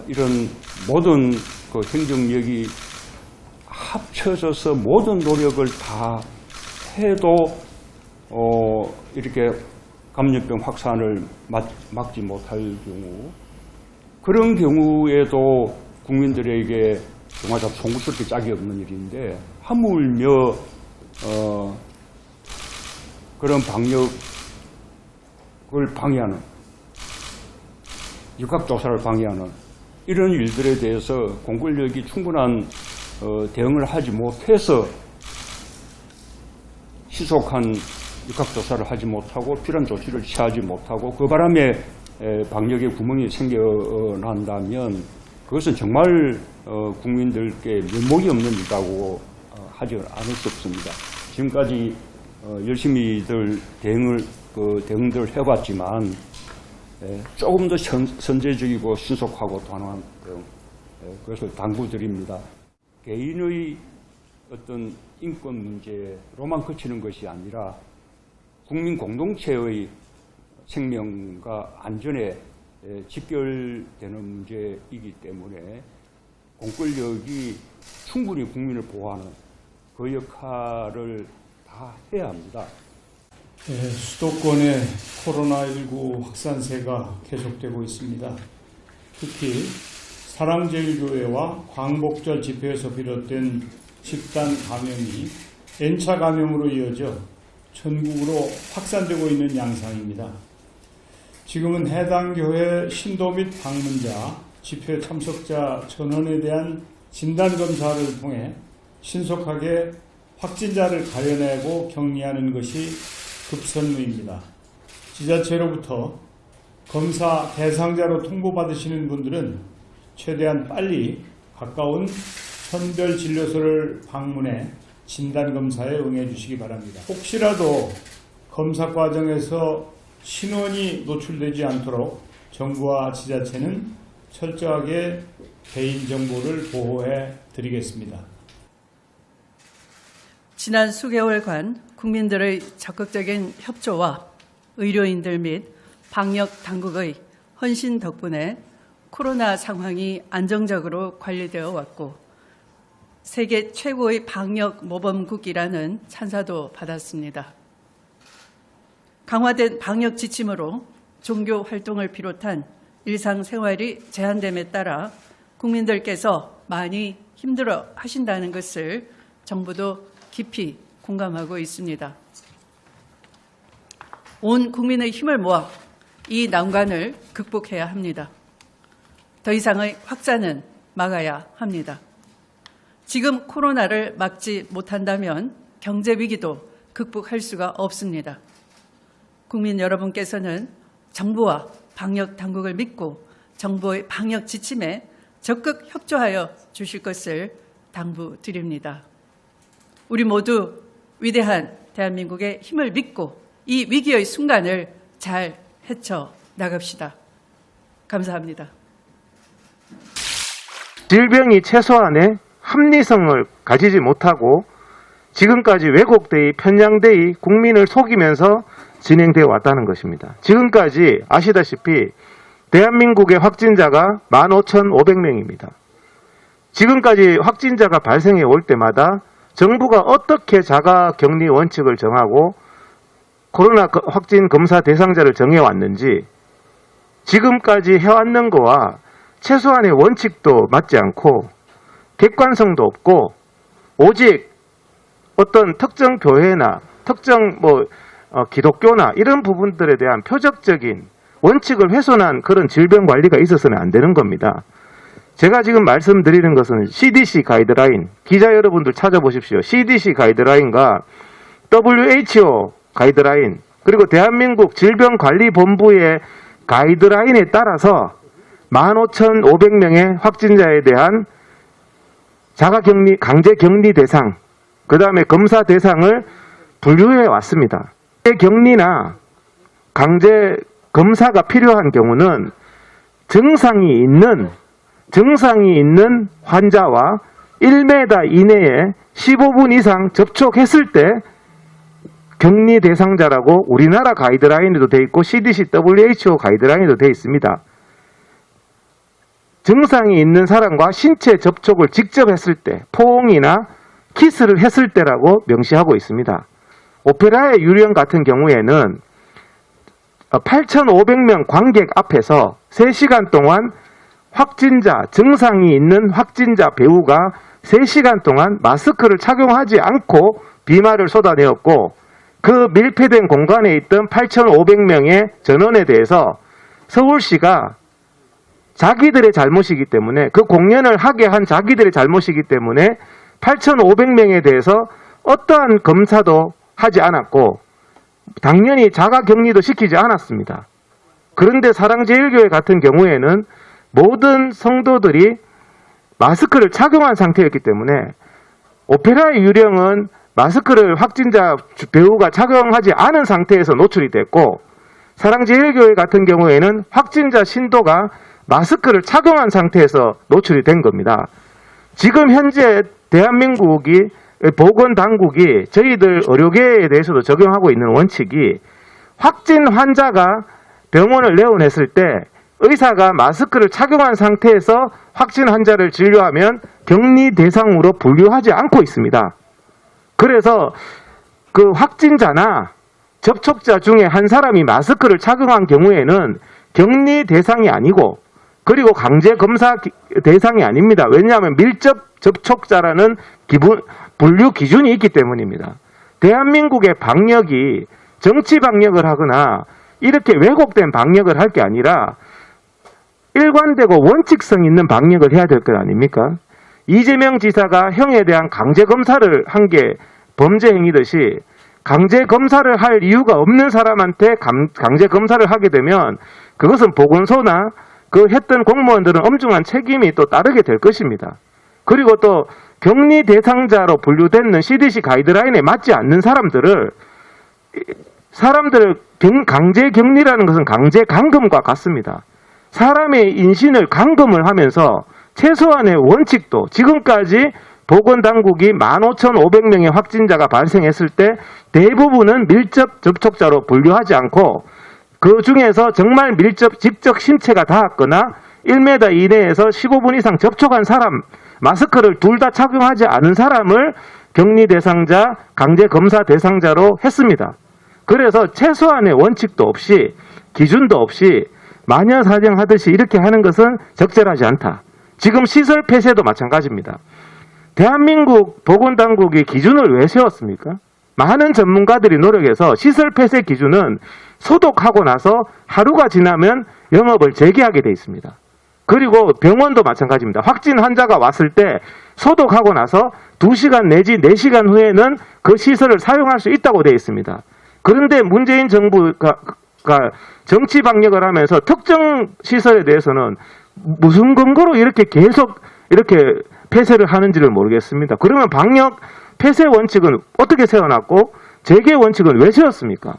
이런 모든 그 행정력이 합쳐져서 모든 노력을 다 해도 이렇게 감염병 확산을 막지 못할 경우 그런 경우에도 국민들에게 정말 다 송구스럽게 짝이 없는 일인데 하물며 그런 방역을 방해하는 역학조사를 방해하는 이런 일들에 대해서 공권력이 충분한 대응을 하지 못해서 신속한 역학조사를 하지 못하고 필요한 조치를 취하지 못하고 그 바람에 방역에 구멍이 생겨난다면 그것은 정말 국민들께 면목이 없는 일이라고 하지 않을 수 없습니다. 지금까지 열심히들 대응들 해봤지만 조금 더 선제적이고 신속하고 단호한 대응 그것을 당부드립니다. 개인의 어떤 인권 문제로만 그치는 것이 아니라 국민 공동체의 생명과 안전에 직결되는 문제이기 때문에 공권력이 충분히 국민을 보호하는 그 역할을 다 해야 합니다. 수도권의 코로나19 확산세가 계속되고 있습니다. 특히 사랑제일교회와 광복절 집회에서 비롯된 집단 감염이 N차 감염으로 이어져 전국으로 확산되고 있는 양상입니다. 지금은 해당 교회 신도 및 방문자, 집회 참석자 전원에 대한 진단검사를 통해 신속하게 확진자를 가려내고 격리하는 것이 급선무입니다. 지자체로부터 검사 대상자로 통보받으시는 분들은 최대한 빨리 가까운 선별진료소를 방문해 진단검사에 응해 주시기 바랍니다. 혹시라도 검사 과정에서 신원이 노출되지 않도록 정부와 지자체는 철저하게 개인정보를 보호해 드리겠습니다. 지난 수개월간 국민들의 적극적인 협조와 의료인들 및 방역 당국의 헌신 덕분에 코로나 상황이 안정적으로 관리되어 왔고 세계 최고의 방역 모범국이라는 찬사도 받았습니다. 강화된 방역 지침으로 종교 활동을 비롯한 일상생활이 제한됨에 따라 국민들께서 많이 힘들어 하신다는 것을 정부도 깊이 공감하고 있습니다. 온 국민의 힘을 모아 이 난관을 극복해야 합니다. 더 이상의 확산은 막아야 합니다. 지금 코로나를 막지 못한다면 경제 위기도 극복할 수가 없습니다. 국민 여러분께서는 정부와 방역 당국을 믿고 정부의 방역 지침에 적극 협조하여 주실 것을 당부드립니다. 우리 모두 위대한 대한민국의 힘을 믿고 이 위기의 순간을 잘 헤쳐나갑시다. 감사합니다. 질병이 최소한의 합리성을 가지지 못하고 지금까지 왜곡되이 편향되이 국민을 속이면서 진행되어 왔다는 것입니다. 지금까지 아시다시피 대한민국의 확진자가 15,500명입니다. 지금까지 확진자가 발생해 올 때마다 정부가 어떻게 자가격리 원칙을 정하고 코로나 확진 검사 대상자를 정해왔는지 지금까지 해왔는 거와 최소한의 원칙도 맞지 않고 객관성도 없고 오직 어떤 특정 교회나 특정 기독교나 이런 부분들에 대한 표적적인 원칙을 훼손한 그런 질병 관리가 있어서는 안 되는 겁니다. 제가 지금 말씀드리는 것은 CDC 가이드라인, 기자 여러분들 찾아보십시오. CDC 가이드라인과 WHO 가이드라인, 그리고 대한민국 질병관리본부의 가이드라인에 따라서 15,500명의 확진자에 대한 자가격리, 강제격리 대상, 그 다음에 검사 대상을 분류해 왔습니다. 격리나 강제 검사가 필요한 경우는 증상이 있는 환자와 1m 이내에 15분 이상 접촉했을 때 격리 대상자라고 우리나라 가이드라인에도 되어 있고 CDC, WHO 가이드라인에도 되어 있습니다. 증상이 있는 사람과 신체 접촉을 직접 했을 때, 포옹이나 키스를 했을 때라고 명시하고 있습니다. 오페라의 유령 같은 경우에는 8,500명 관객 앞에서 3시간 동안 확진자, 증상이 있는 확진자 배우가 3시간 동안 마스크를 착용하지 않고 비말을 쏟아내었고 그 밀폐된 공간에 있던 8,500명의 전원에 대해서 서울시가 자기들의 잘못이기 때문에 그 공연을 하게 한 자기들의 잘못이기 때문에 8,500명에 대해서 어떠한 검사도 하지 않았고 당연히 자가격리도 시키지 않았습니다. 그런데 사랑제일교회 같은 경우에는 모든 성도들이 마스크를 착용한 상태였기 때문에 오페라의 유령은 마스크를 확진자 배우가 착용하지 않은 상태에서 노출이 됐고 사랑제일교회 같은 경우에는 확진자 신도가 마스크를 착용한 상태에서 노출이 된 겁니다. 지금 현재 대한민국이 보건당국이 저희들 의료계에 대해서도 적용하고 있는 원칙이 확진 환자가 병원을 내원했을 때 의사가 마스크를 착용한 상태에서 확진 환자를 진료하면 격리 대상으로 분류하지 않고 있습니다. 그래서 그 확진자나 접촉자 중에 한 사람이 마스크를 착용한 경우에는 격리 대상이 아니고 그리고 강제 검사 대상이 아닙니다. 왜냐하면 밀접 접촉자라는 분류 기준이 있기 때문입니다. 대한민국의 방역이 정치 방역을 하거나 이렇게 왜곡된 방역을 할 게 아니라 일관되고 원칙성 있는 방역을 해야 될 것 아닙니까? 이재명 지사가 형에 대한 강제 검사를 한 게 범죄 행위듯이 강제 검사를 할 이유가 없는 사람한테 강제 검사를 하게 되면 그것은 보건소나 그 했던 공무원들은 엄중한 책임이 또 따르게 될 것입니다. 그리고 또 격리 대상자로 분류되는 CDC 가이드라인에 맞지 않는 사람들을 강제 격리라는 것은 강제 감금과 같습니다. 사람의 인신을 감금을 하면서 최소한의 원칙도 지금까지 보건당국이 15,500명의 확진자가 발생했을 때 대부분은 밀접 접촉자로 분류하지 않고 그 중에서 정말 직접 신체가 닿았거나 1m 이내에서 15분 이상 접촉한 사람, 마스크를 둘 다 착용하지 않은 사람을 격리 대상자, 강제 검사 대상자로 했습니다. 그래서 최소한의 원칙도 없이 기준도 없이 마녀사냥하듯이 이렇게 하는 것은 적절하지 않다. 지금 시설 폐쇄도 마찬가지입니다. 대한민국 보건당국이 기준을 왜 세웠습니까? 많은 전문가들이 노력해서 시설 폐쇄 기준은 소독하고 나서 하루가 지나면 영업을 재개하게 돼 있습니다. 그리고 병원도 마찬가지입니다. 확진 환자가 왔을 때 소독하고 나서 2시간 내지 4시간 후에는 그 시설을 사용할 수 있다고 되어 있습니다. 그런데 문재인 정부가 정치 방역을 하면서 특정 시설에 대해서는 무슨 근거로 이렇게 계속 이렇게 폐쇄를 하는지를 모르겠습니다. 그러면 방역 폐쇄 원칙은 어떻게 세워놨고 재개 원칙은 왜 세웠습니까?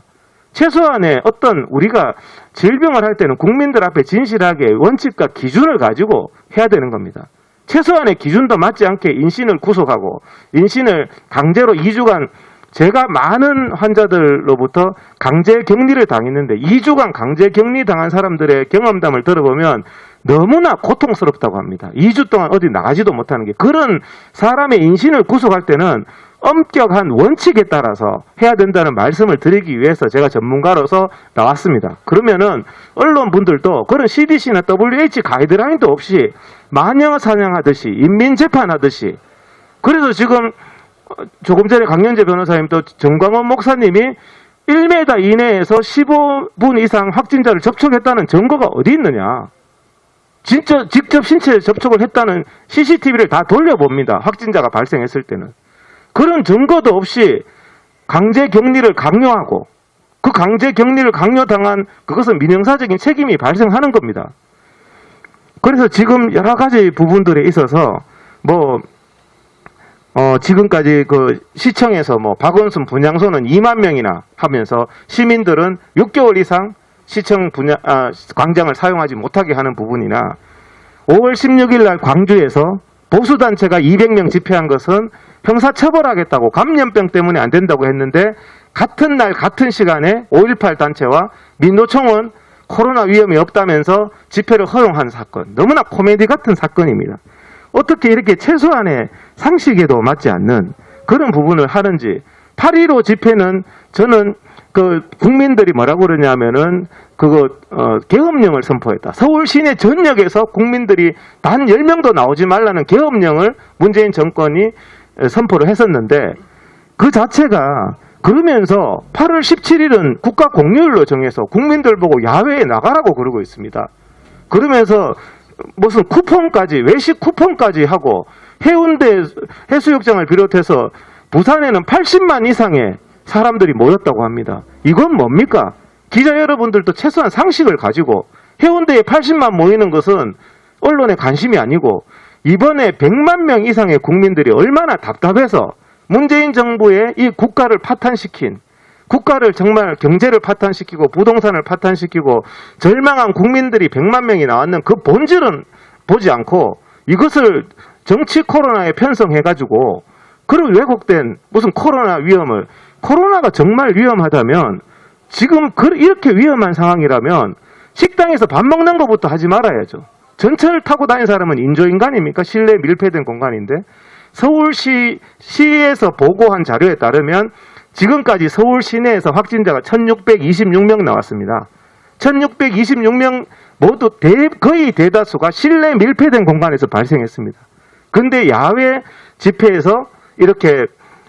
최소한의 어떤 우리가 질병을 할 때는 국민들 앞에 진실하게 원칙과 기준을 가지고 해야 되는 겁니다. 최소한의 기준도 맞지 않게 인신을 구속하고 인신을 강제로 2주간 제가 많은 환자들로부터 강제 격리를 당했는데 2주간 강제 격리 당한 사람들의 경험담을 들어보면 너무나 고통스럽다고 합니다. 2주 동안 어디 나가지도 못하는 게 그런 사람의 인신을 구속할 때는 엄격한 원칙에 따라서 해야 된다는 말씀을 드리기 위해서 제가 전문가로서 나왔습니다. 그러면은 언론분들도 그런 CDC나 WHO 가이드라인도 없이 마녀 사냥하듯이 인민재판하듯이 그래서 지금 조금 전에 강연재 변호사님도 정광원 목사님이 1m 이내에서 15분 이상 확진자를 접촉했다는 증거가 어디 있느냐. 진짜 직접 신체 접촉을 했다는 CCTV를 다 돌려봅니다. 확진자가 발생했을 때는. 그런 증거도 없이 강제 격리를 강요하고 그 강제 격리를 강요당한 그것은 민형사적인 책임이 발생하는 겁니다. 그래서 지금 여러 가지 부분들에 있어서 지금까지 그 시청에서 박원순 분향소는 2만 명이나 하면서 시민들은 6개월 이상 시청 광장을 사용하지 못하게 하는 부분이나 5월 16일 날 광주에서 보수단체가 200명 집회한 것은 형사처벌하겠다고 감염병 때문에 안 된다고 했는데 같은 날 같은 시간에 5.18 단체와 민노총은 코로나 위험이 없다면서 집회를 허용한 사건. 너무나 코미디 같은 사건입니다. 어떻게 이렇게 최소한의 상식에도 맞지 않는 그런 부분을 하는지 8.15 집회는 저는 그 국민들이 뭐라고 그러냐면은 계엄령을 선포했다. 서울 시내 전역에서 국민들이 단 10명도 나오지 말라는 계엄령을 문재인 정권이 선포를 했었는데 그 자체가 그러면서 8월 17일은 국가 공휴일로 정해서 국민들 보고 야외에 나가라고 그러고 있습니다. 그러면서 무슨 쿠폰까지 외식 쿠폰까지 하고 해운대 해수욕장을 비롯해서 부산에는 80만 이상의 사람들이 모였다고 합니다. 이건 뭡니까? 기자 여러분들도 최소한 상식을 가지고 해운대에 80만 모이는 것은 언론의 관심이 아니고 이번에 100만 명 이상의 국민들이 얼마나 답답해서 문재인 정부의 이 국가를 파탄시킨 국가를 정말 경제를 파탄시키고 부동산을 파탄시키고 절망한 국민들이 100만 명이 나왔는 그 본질은 보지 않고 이것을 정치 코로나에 편성해가지고 그런 왜곡된 무슨 코로나 위험을, 코로나가 정말 위험하다면 지금 이렇게 위험한 상황이라면 식당에서 밥 먹는 것부터 하지 말아야죠. 전철을 타고 다니는 사람은 인조인간입니까? 실내 밀폐된 공간인데. 서울시에서 보고한 자료에 따르면 지금까지 서울 시내에서 확진자가 1626명 나왔습니다. 1626명 모두 거의 대다수가 실내 밀폐된 공간에서 발생했습니다. 그런데 야외 집회에서 이렇게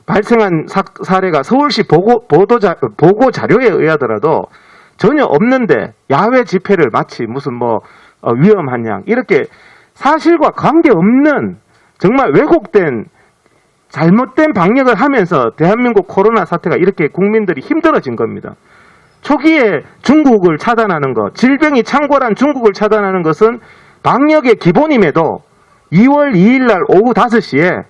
발생한 사례가 서울시 보고 자료에 의하더라도 전혀 없는데 야외 집회를 마치 무슨 위험한 양 이렇게 사실과 관계없는 정말 왜곡된 잘못된 방역을 하면서 대한민국 코로나 사태가 이렇게 국민들이 힘들어진 겁니다. 초기에 중국을 차단하는 것, 질병이 창궐한 중국을 차단하는 것은 방역의 기본임에도 2월 2일 날 오후 5시에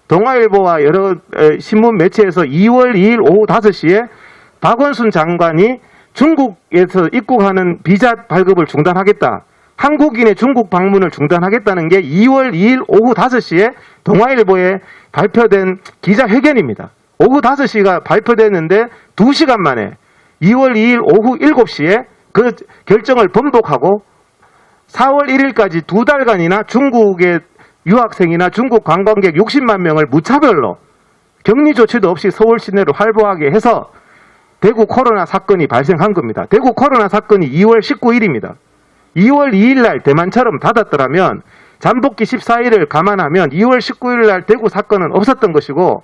동아일보와 여러 신문 매체에서 2월 2일 오후 5시에 박원순 장관이 중국에서 입국하는 비자 발급을 중단하겠다. 한국인의 중국 방문을 중단하겠다는 게 2월 2일 오후 5시에 동아일보에 발표된 기자회견입니다. 오후 5시가 발표됐는데 2시간 만에 2월 2일 오후 7시에 그 결정을 번복하고 4월 1일까지 2달간이나 중국의 유학생이나 중국 관광객 60만 명을 무차별로 격리 조치도 없이 서울 시내로 활보하게 해서 대구 코로나 사건이 발생한 겁니다. 대구 코로나 사건이 2월 19일입니다. 2월 2일 날 대만처럼 닫았더라면 잠복기 14일을 감안하면 2월 19일 날 대구 사건은 없었던 것이고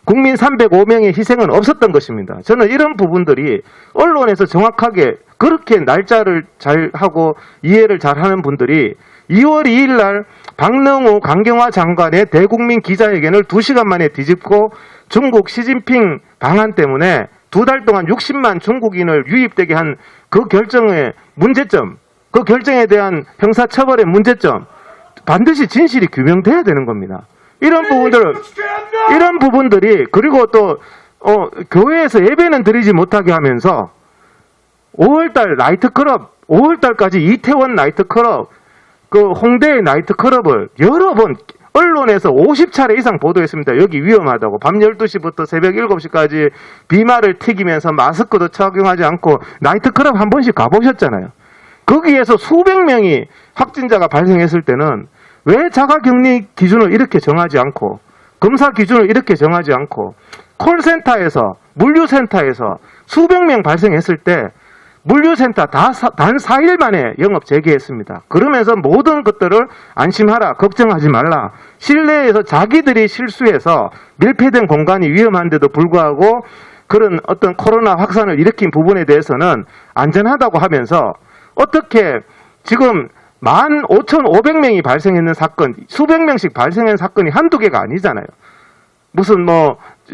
국민 305명의 희생은 없었던 것입니다. 저는 이런 부분들이 언론에서 정확하게 그렇게 날짜를 잘 하고 이해를 잘 하는 분들이 2월 2일 날 박능우 강경화 장관의 대국민 기자회견을 2시간 만에 뒤집고 중국 시진핑 방한 때문에 2달 동안 60만 중국인을 유입되게 한 그 결정의 문제점, 그 결정에 대한 형사처벌의 문제점 반드시 진실이 규명돼야 되는 겁니다. 이런 부분들이 그리고 또 교회에서 예배는 드리지 못하게 하면서 5월달 나이트클럽 5월달까지 이태원 나이트클럽 그 홍대의 나이트클럽을 여러 번 언론에서 50차례 이상 보도했습니다. 여기 위험하다고. 밤 12시부터 새벽 7시까지 비말을 튀기면서 마스크도 착용하지 않고 나이트클럽 한 번씩 가보셨잖아요. 거기에서 수백 명이 확진자가 발생했을 때는 왜 자가격리 기준을 이렇게 정하지 않고 검사 기준을 이렇게 정하지 않고 콜센터에서 물류센터에서 수백 명 발생했을 때 물류센터 단 4일 만에 영업 재개했습니다. 그러면서 모든 것들을 안심하라, 걱정하지 말라. 실내에서 자기들이 실수해서 밀폐된 공간이 위험한데도 불구하고 그런 어떤 코로나 확산을 일으킨 부분에 대해서는 안전하다고 하면서 어떻게 지금 15,500명이 발생했는 사건, 수백 명씩 발생한 사건이 한두 개가 아니잖아요. 무슨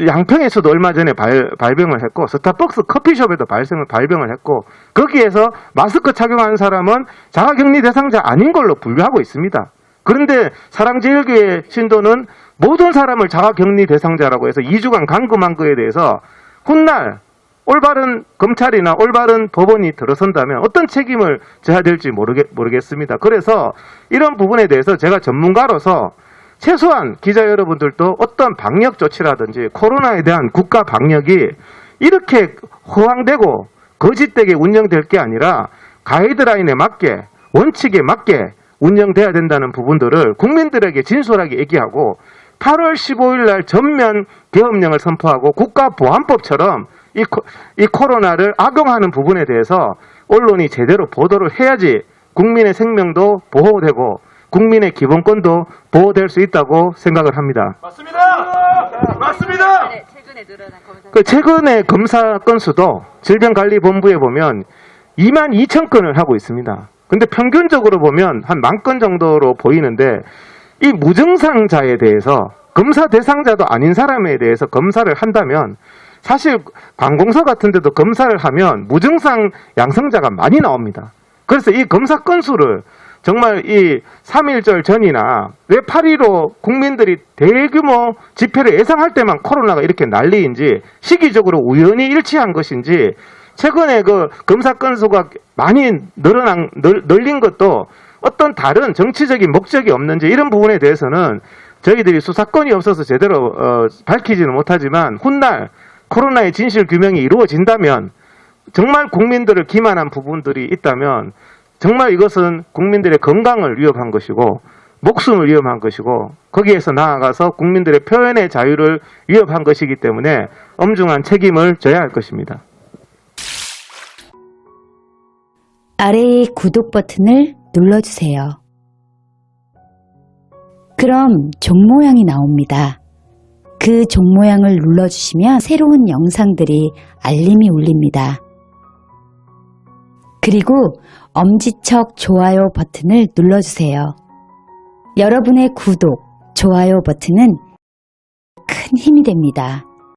양평에서도 얼마 전에 발병을 했고 스타벅스 커피숍에도 발병을 했고 거기에서 마스크 착용하는 사람은 자가격리 대상자 아닌 걸로 분류하고 있습니다. 그런데 사랑제일교회 신도는 모든 사람을 자가격리 대상자라고 해서 2주간 감금한 거에 대해서 훗날 올바른 검찰이나 올바른 법원이 들어선다면 어떤 책임을 져야 될지 모르겠습니다. 그래서 이런 부분에 대해서 제가 전문가로서 최소한 기자 여러분들도 어떤 방역 조치라든지 코로나에 대한 국가 방역이 이렇게 허황되고 거짓되게 운영될 게 아니라 가이드라인에 맞게 원칙에 맞게 운영돼야 된다는 부분들을 국민들에게 진솔하게 얘기하고 8월 15일 날 전면 계엄령을 선포하고 국가보안법처럼 이 코로나를 악용하는 부분에 대해서 언론이 제대로 보도를 해야지 국민의 생명도 보호되고 국민의 기본권도 보호될 수 있다고 생각을 합니다. 맞습니다. 최근에 검사 건수도 질병관리본부에 보면 22,000건을 하고 있습니다. 근데 평균적으로 보면 한 10,000건 정도로 보이는데 이 무증상자에 대해서 검사 대상자도 아닌 사람에 대해서 검사를 한다면 사실 관공서 같은 데도 검사를 하면 무증상 양성자가 많이 나옵니다. 그래서 이 검사 건수를 정말 이 3.1절 전이나 왜 8.15 국민들이 대규모 집회를 예상할 때만 코로나가 이렇게 난리인지 시기적으로 우연히 일치한 것인지 최근에 그 검사 건수가 많이 늘린 것도 어떤 다른 정치적인 목적이 없는지 이런 부분에 대해서는 저희들이 수사권이 없어서 제대로 밝히지는 못하지만 훗날 코로나의 진실 규명이 이루어진다면 정말 국민들을 기만한 부분들이 있다면 정말 이것은 국민들의 건강을 위협한 것이고 목숨을 위협한 것이고 거기에서 나아가서 국민들의 표현의 자유를 위협한 것이기 때문에 엄중한 책임을 져야 할 것입니다. 아래의 구독 버튼을 눌러주세요. 그럼 종 모양이 나옵니다. 그 종 모양을 눌러주시면 새로운 영상들이 알림이 울립니다. 그리고 엄지척 좋아요 버튼을 눌러주세요. 여러분의 구독, 좋아요 버튼은 큰 힘이 됩니다.